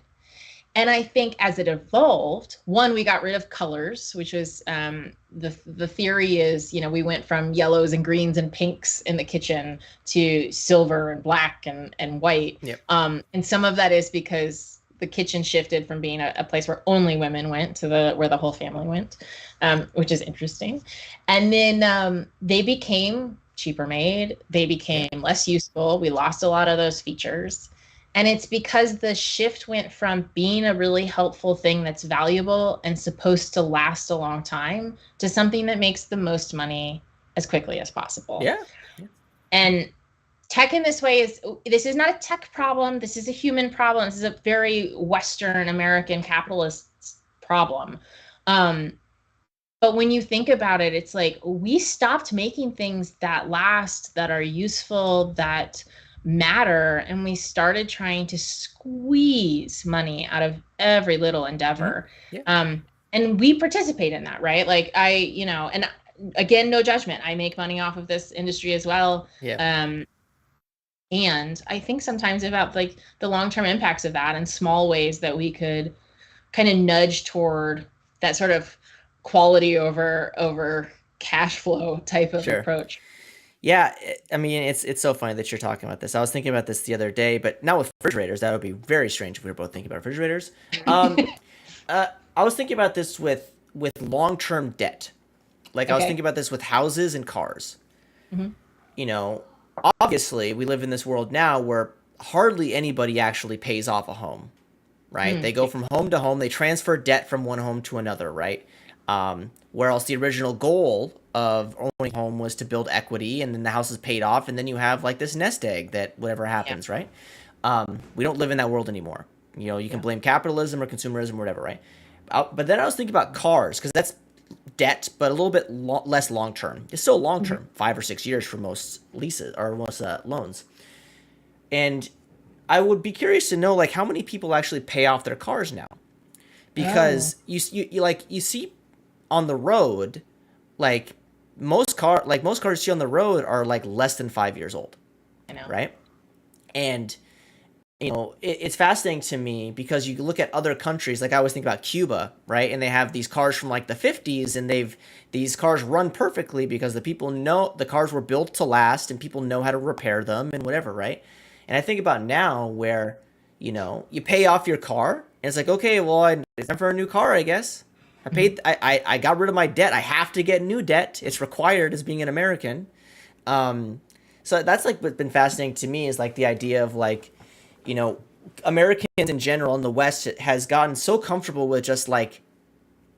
And I think as it evolved, we got rid of colors, which was the theory is, we went from yellows and greens and pinks in the kitchen to silver and black and white. Yep. And some of that is because the kitchen shifted from being a place where only women went to where the whole family went, which is interesting. And then they became cheaper made. They became less useful. We lost a lot of those features. And it's because the shift went from being a really helpful thing that's valuable and supposed to last a long time to something that makes the most money as quickly as possible. Yeah. And tech in this way this is not a tech problem. This is a human problem. This is a very Western American capitalist problem. But when you think about it, it's like we stopped making things that last, that are useful, that matter, and we started trying to squeeze money out of every little endeavor. Yeah. And we participate in that, right? Like and again, no judgment. I make money off of this industry as well. Yeah. And I think sometimes about like the long-term impacts of that and small ways that we could kind of nudge toward that sort of quality over cash flow type of approach. Yeah, I mean, it's so funny that you're talking about this. I was thinking about this the other day, but not with refrigerators. That would be very strange if we were both thinking about refrigerators. I was thinking about this with long-term debt. Like I was thinking about this with houses and cars. Mm-hmm. Obviously, we live in this world now where hardly anybody actually pays off a home, right? They go from home to home. They transfer debt from one home to another, right? Where else the original goal of owning a home was to build equity, and then the house is paid off, and then you have like this nest egg that whatever happens, right? We don't live in that world anymore. You can blame capitalism or consumerism or whatever, right? But then I was thinking about cars, because that's debt, but a little bit less long-term. It's still long-term, 5 or 6 years for most leases or most loans. And I would be curious to know like how many people actually pay off their cars now, because you see on the road, like most cars you see on the road are like less than 5 years old. I know. Right? And it's fascinating to me because you look at other countries, like I always think about Cuba, right? And they have these cars from like the 50s, and these cars run perfectly because the people know the cars were built to last and people know how to repair them and whatever, right? And I think about now where, you pay off your car it's like, okay, well, it's time for a new car, I guess. I got rid of my debt. I have to get new debt. It's required as being an American. Um, so that's like what's been fascinating to me is like the idea of like, you know, Americans in general in the West has gotten so comfortable with just like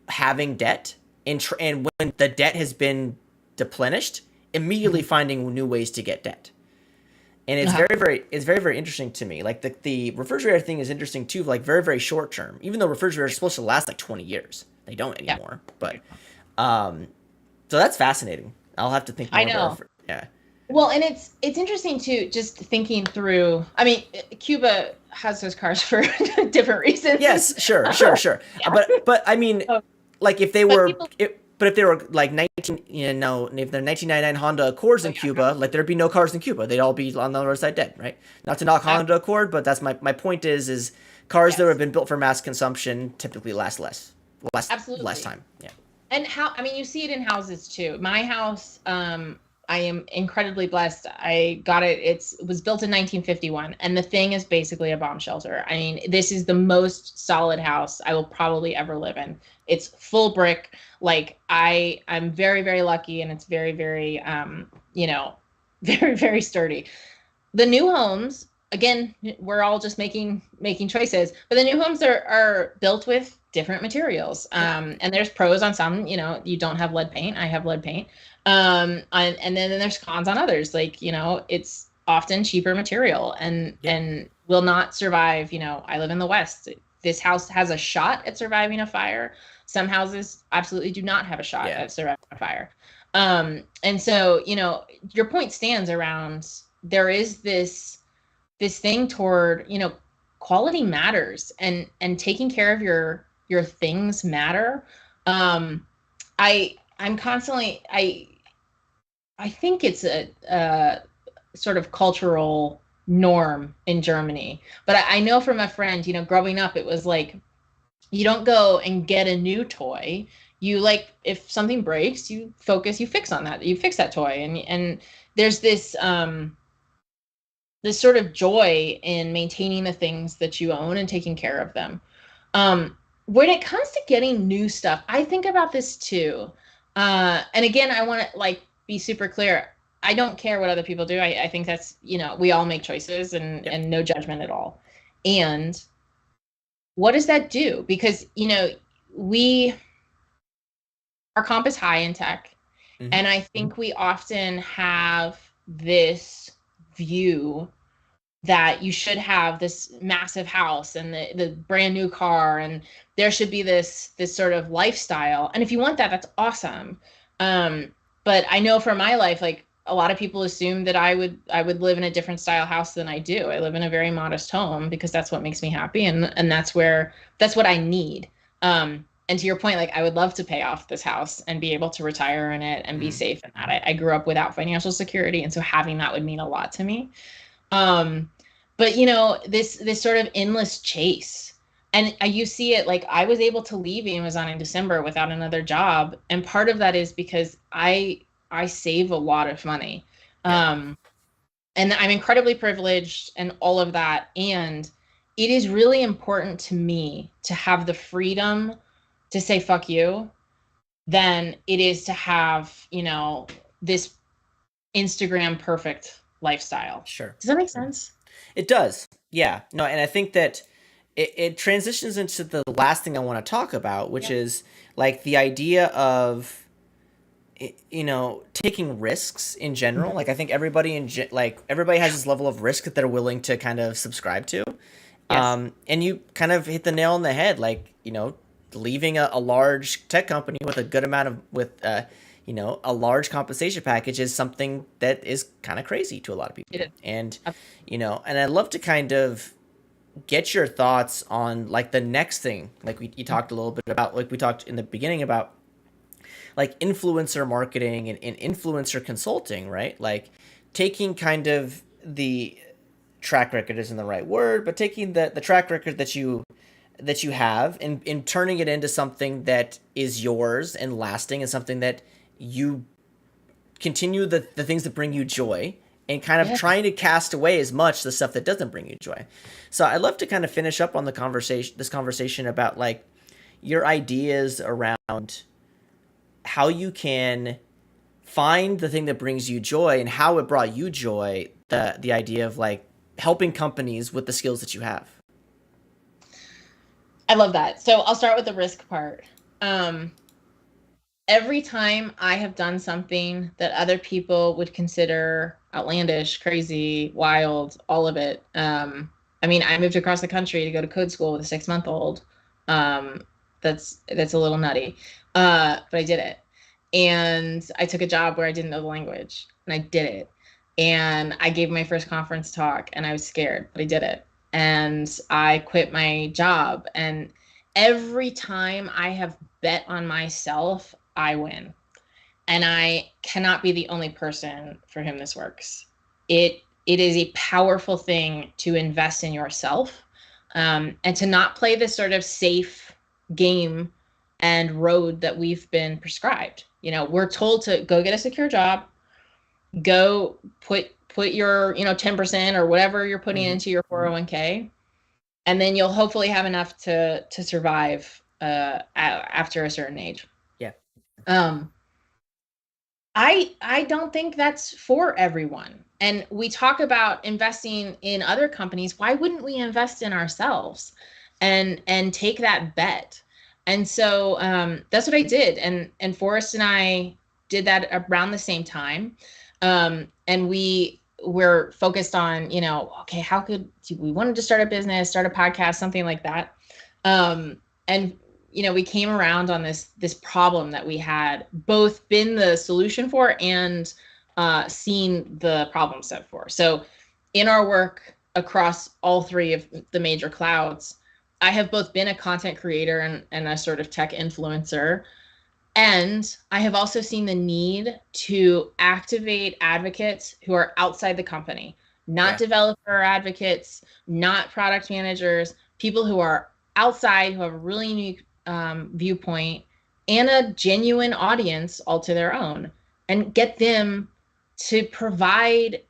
having debt and when the debt has been deplenished, immediately finding new ways to get debt. And it's very interesting to me. Like the refrigerator thing is interesting too, like very short term. Even though refrigerators are supposed to last like 20 years, they don't anymore. But so that's fascinating. I'll have to think more I know. about it. Yeah. Well, and it's interesting too, just thinking through. I mean, Cuba has those cars for different reasons. Yes, sure. Yeah. But I mean, Oh, like if they but were, people, if they were like 19, if they're 1999 Honda Accords in Cuba, like there'd be no cars in Cuba. They'd all be on the other side dead, right? Not to knock Honda Accord, but that's my point is cars that have been built for mass consumption typically last absolutely less time. Yeah. And I mean, you see it in houses too. My house, I am incredibly blessed. I got it. It was built in 1951, and the thing is basically a bomb shelter. I mean, this is the most solid house I will probably ever live in. It's full brick. Like I'm very lucky, and it's very very sturdy. The new homes, again, we're all just making choices, but the new homes are built with different materials. And there's pros on some. You don't have lead paint. I have lead paint. And then there's cons on others. Like, it's often cheaper material and will not survive. I live in the West. This house has a shot at surviving a fire. Some houses absolutely do not have a shot at surviving a fire. And so, your point stands around, there is this thing toward, quality matters and taking care of your things matter. I'm constantly, I think it's a sort of cultural norm in Germany, but I know from a friend, growing up, it was like, you don't go and get a new toy. You, like, if something breaks, you fix that toy. And there's this sort of joy in maintaining the things that you own and taking care of them. When it comes to getting new stuff, I think about this too. And again, I want to be super clear. I don't care what other people do. I think that's, we all make choices and no judgment at all. And what does that do? Because, our comp is high in tech. Mm-hmm. And I think we often have this view that you should have this massive house and the brand new car, and there should be this sort of lifestyle. And if you want that, that's awesome. But I know for my life, like, a lot of people assume that I would live in a different style house than I do. I live in a very modest home because that's what makes me happy, and that's what I need. And to your point, like, I would love to pay off this house and be able to retire in it and be safe in that. I grew up without financial security, and so having that would mean a lot to me. But this sort of endless chase, and you see it, like, I was able to leave Amazon in December without another job, and part of that is because I save a lot of money. And I'm incredibly privileged and all of that, and it is really important to me to have the freedom to say fuck you than it is to have, this Instagram perfect lifestyle. Sure. Does that make sense? It does. Yeah. No, and I think that it transitions into the last thing I want to talk about, which is like the idea of, taking risks in general. Like, I think everybody everybody has this level of risk that they're willing to kind of subscribe to. Yes. And you kind of hit the nail on the head, like, leaving a large tech company with a good amount of, a large compensation package is something that is kind of crazy to a lot of people. And, and I'd love to kind of get your thoughts on like the next thing. Like you talked a little bit about, like we talked in the beginning about like influencer marketing and influencer consulting, right? Like taking kind of the track record isn't the right word, but taking the track record that you have and turning it into something that is yours and lasting, and something that you continue the things that bring you joy and kind of trying to cast away as much the stuff that doesn't bring you joy. So I'd love to kind of finish up on this conversation about like your ideas around how you can find the thing that brings you joy and how it brought you joy, the idea of like helping companies with the skills that you have. I love that. So I'll start with the risk part. Every time I have done something that other people would consider outlandish, crazy, wild, all of it. I mean, I moved across the country to go to code school with a 6-month-old. That's a little nutty, but I did it. And I took a job where I didn't know the language, and I did it. And I gave my first conference talk, and I was scared, but I did it. And I quit my job. And every time I have bet on myself, I win. And I cannot be the only person for whom this works. It is a powerful thing to invest in yourself, and to not play this sort of safe game and road that we've been prescribed. You know, we're told to go get a secure job, go put your, 10% or whatever you're putting into your 401k, and then you'll hopefully have enough to survive after a certain age. Yeah. I don't think that's for everyone. And we talk about investing in other companies. Why wouldn't we invest in ourselves and take that bet? And so that's what I did. And Forrest and I did that around the same time. And we're focused on, okay, how could we wanted to start a business, start a podcast, something like that. And we came around on this problem that we had both been the solution for and seen the problem set for. So in our work across all three of the major clouds, I have both been a content creator and a sort of tech influencer. And I have also seen the need to activate advocates who are outside the company, not developer advocates, not product managers, people who are outside, who have a really unique viewpoint and a genuine audience all to their own, and get them to provide,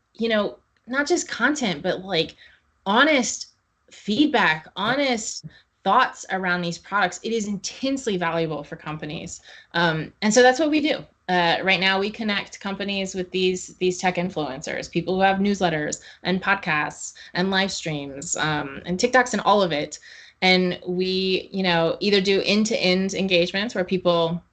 not just content, but like honest feedback, honest thoughts around these products. It is intensely valuable for companies. And so that's what we do. Right now, we connect companies with these tech influencers, people who have newsletters and podcasts and live streams and TikToks and all of it. And we, either do end-to-end engagements where people,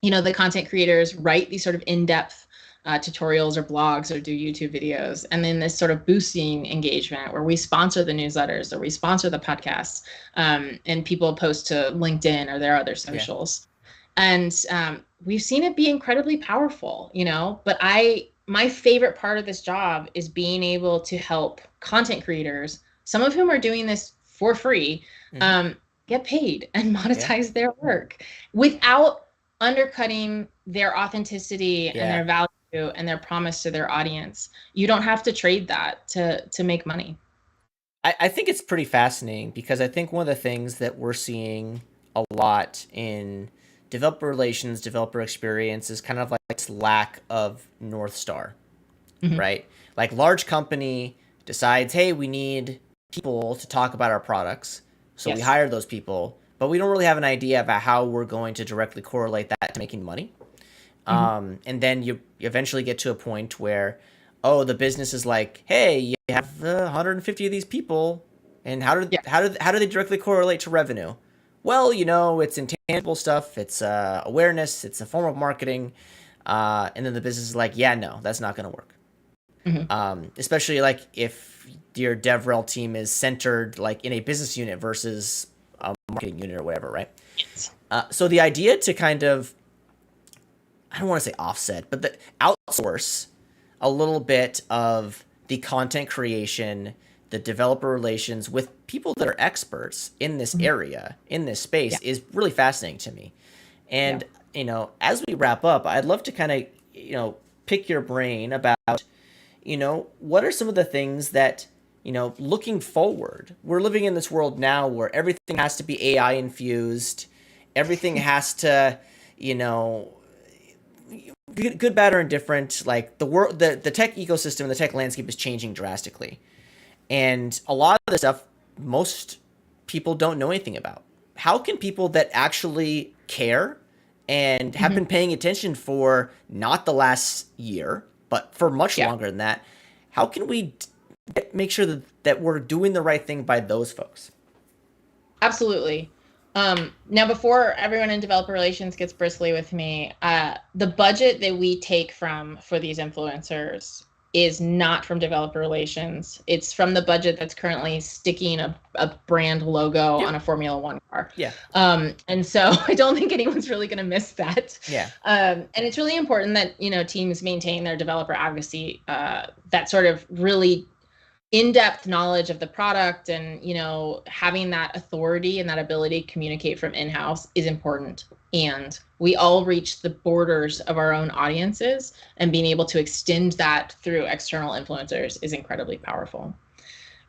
the content creators write these sort of in-depth tutorials or blogs or do YouTube videos. And then this sort of boosting engagement where we sponsor the newsletters or we sponsor the podcasts, and people post to LinkedIn or their other socials. Yeah. And we've seen it be incredibly powerful, but my favorite part of this job is being able to help content creators, some of whom are doing this for free, get paid and monetize their work without undercutting their authenticity and their value and their promise to their audience. You don't have to trade that to make money. I think it's pretty fascinating because I think one of the things that we're seeing a lot in developer relations, developer experience is kind of like this lack of North Star, right? Like large company decides, hey, we need people to talk about our products. So we hire those people, but we don't really have an idea about how we're going to directly correlate that to making money. And then you eventually get to a point where, the business is like, hey, you have 150 of these people, and how do they directly correlate to revenue? Well, it's intangible stuff, it's awareness, it's a form of marketing, and then the business is like, yeah, no, that's not going to work. Especially like if your DevRel team is centered like in a business unit versus a marketing unit or whatever, right? Yes. So the idea to kind of, I don't want to say offset, but outsource a little bit of the content creation, the developer relations with people that are experts in this area, in this space, is really fascinating to me. And, as we wrap up, I'd love to kind of, pick your brain about, what are some of the things that, looking forward, we're living in this world now where everything has to be AI infused. Everything has to, good, bad, or indifferent, like the world, the tech ecosystem, the tech landscape is changing drastically, and a lot of the stuff most people don't know anything about. How can people that actually care and have been paying attention for not the last year, but for much longer than that, how can we make sure that we're doing the right thing by those folks? Absolutely. Now, before everyone in developer relations gets bristly with me, the budget that we take for these influencers is not from developer relations. It's from the budget that's currently sticking a brand logo on a Formula One car. Yeah. And so I don't think anyone's really going to miss that. Yeah. And it's really important that, teams maintain their developer advocacy, that sort of really in-depth knowledge of the product, and having that authority and that ability to communicate from in-house is important. And we all reach the borders of our own audiences, and being able to extend that through external influencers is incredibly powerful.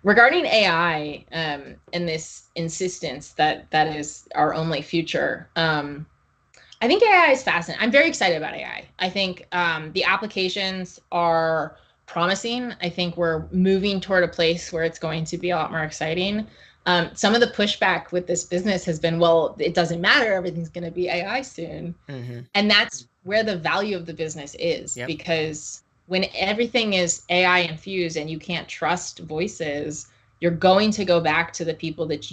Regarding AI, and this insistence that is our only future, I think AI is fascinating. I'm very excited about AI. I think the applications are promising. I think we're moving toward a place where it's going to be a lot more exciting. Some of the pushback with this business has been, well, it doesn't matter, everything's going to be AI soon. And that's where the value of the business is, because when everything is AI infused and you can't trust voices, you're going to go back to the people that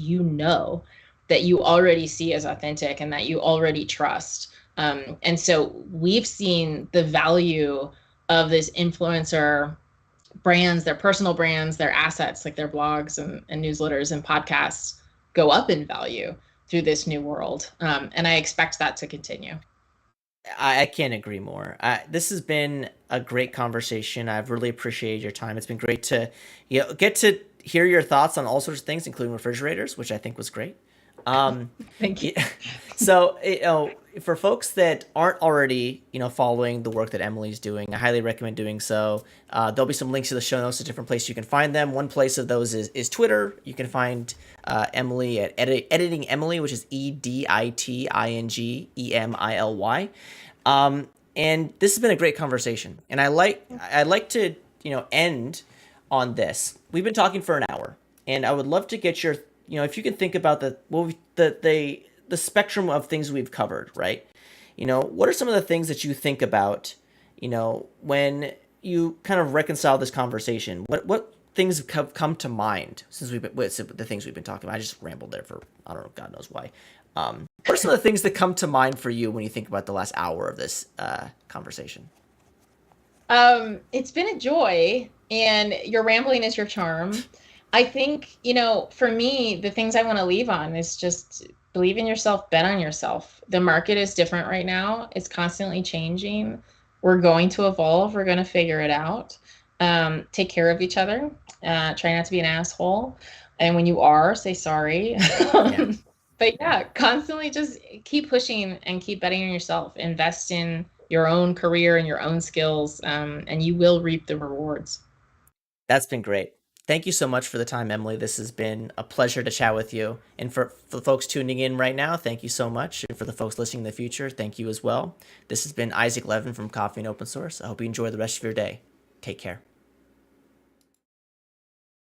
that you already see as authentic and that you already trust. And so we've seen the value of this influencer brands, their personal brands, their assets, like their blogs and newsletters and podcasts, go up in value through this new world. And I expect that to continue. I can't agree more. This has been a great conversation. I've really appreciated your time. It's been great to get to hear your thoughts on all sorts of things, including refrigerators, which I think was great. Thank you. So, for folks that aren't already, following the work that Emily's doing, I highly recommend doing so. There'll be some links to the show notes to different places you can find them. One place of those is Twitter. You can find Emily at Editing Emily, which is EDITINGEMILY. And this has been a great conversation. And I'd like to, end on this. We've been talking for an hour, and I would love to get your, if you can think about the spectrum of things we've covered, right? What are some of the things that you think about, when you kind of reconcile this conversation? What things have come to mind since the things we've been talking about? I just rambled there for, I don't know, God knows why. What are some of the things that come to mind for you when you think about the last hour of this conversation? It's been a joy, and your rambling is your charm. I think, for me, the things I want to leave on is just believe in yourself, bet on yourself. The market is different right now. It's constantly changing. We're going to evolve. We're going to figure it out. Take care of each other. Try not to be an asshole. And when you are, say sorry. But constantly just keep pushing and keep betting on yourself. Invest in your own career and your own skills, and you will reap the rewards. That's been great. Thank you so much for the time, Emily. This has been a pleasure to chat with you. And for the folks tuning in right now, thank you so much. And for the folks listening in the future, thank you as well. This has been Isaac Levin from Coffee and Open Source. I hope you enjoy the rest of your day. Take care.